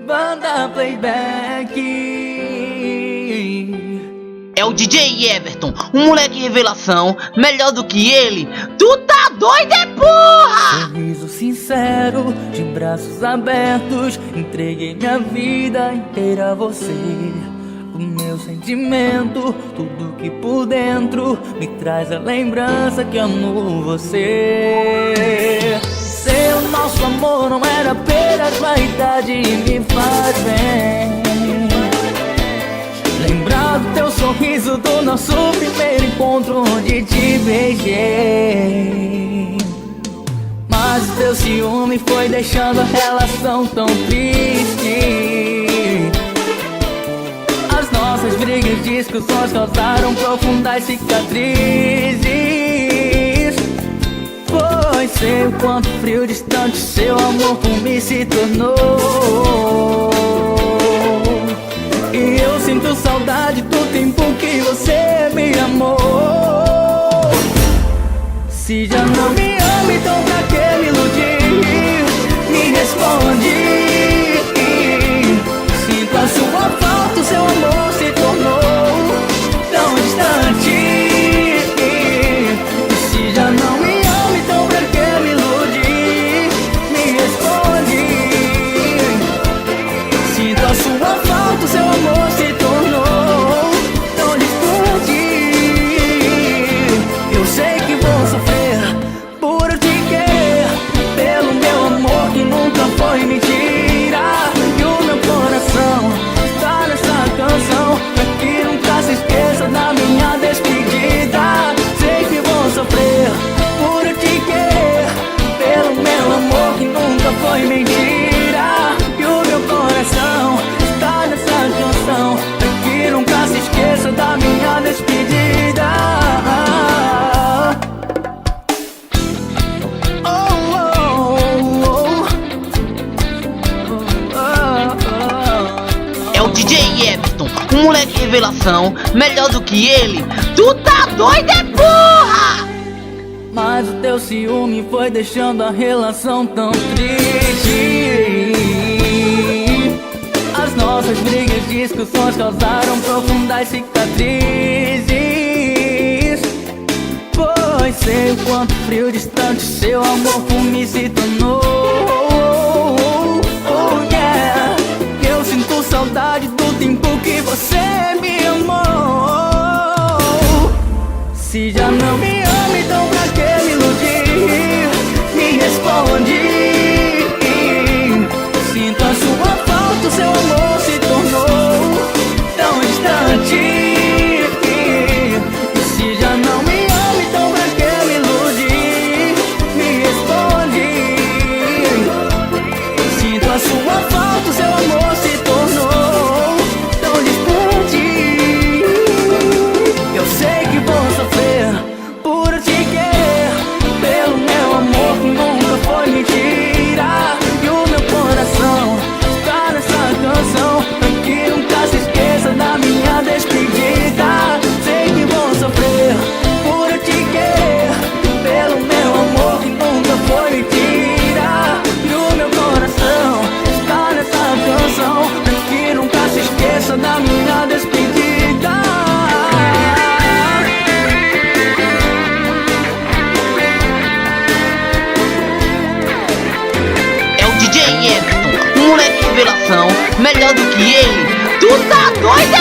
Banda Playback. É o DJ Everton, um moleque revelação, melhor do que ele. Tu tá doido, é porra! Sorriso sincero, de braços abertos, entreguei minha vida inteira a você. O meu sentimento, tudo que por dentro me traz a lembrança que amo você. Seu nosso amor não era apenas vaidade e me faz bem. Lembrar do teu sorriso, do nosso primeiro encontro onde te beijei. Mas o teu ciúme foi deixando a relação tão triste. As nossas brigas e discussões causaram profundas cicatrizes. Pois sei o quanto frio, distante seu amor por mim se tornou. E eu sinto saudade do tempo que você me amou. Se já não me ama, então pra que me iludir? Me responde. Sinto a sua falta, o seu amor se tornou tão distante. Se já não me ama, então pra que me iludir? Me responde. Sinto a sua falta, o seu amor se tornou tão distante. Eu sei que vou sofrer por te querer, pelo meu amor que nunca foi mentira. E o meu coração está nessa canção, pra que nunca se esqueça da minha despedida. Sei que vou sofrer por te querer, pelo meu amor que nunca foi mentira. E o meu coração está nessa canção, pra que nunca se esqueça da minha despedida. É o DJ Everton, um moleque revelação, melhor do que ele. Tu tá doido, é porra! Mas o teu ciúme foi deixando a relação tão triste. As nossas brigas e discussões causaram profundas cicatrizes. Pois sei o quanto frio, distante seu amor por mim se tornou. Oh yeah, eu sinto saudade do tempo que você me amou. Se já não me ama, então pra que me iludir? Me responde. Sinto a sua falta, o seu amor se tornou tão distante. Se já não me ama, então pra que me iludir? Me responde. Sinto a sua falta, o seu amor se tornou tão distante. Eu sei que vou sofrer por te querer, pelo meu amor que nunca foi mentira. E o meu coração está nessa canção, pra que nunca se esqueça da minha despedida. Sei que vou sofrer por te querer, pelo meu amor que nunca foi mentira. E o meu coração está nessa canção, pra que nunca se esqueça da minha despedida. É o DJ Everton, um moleque revelação, melhor do que ele. Tu tá doido, é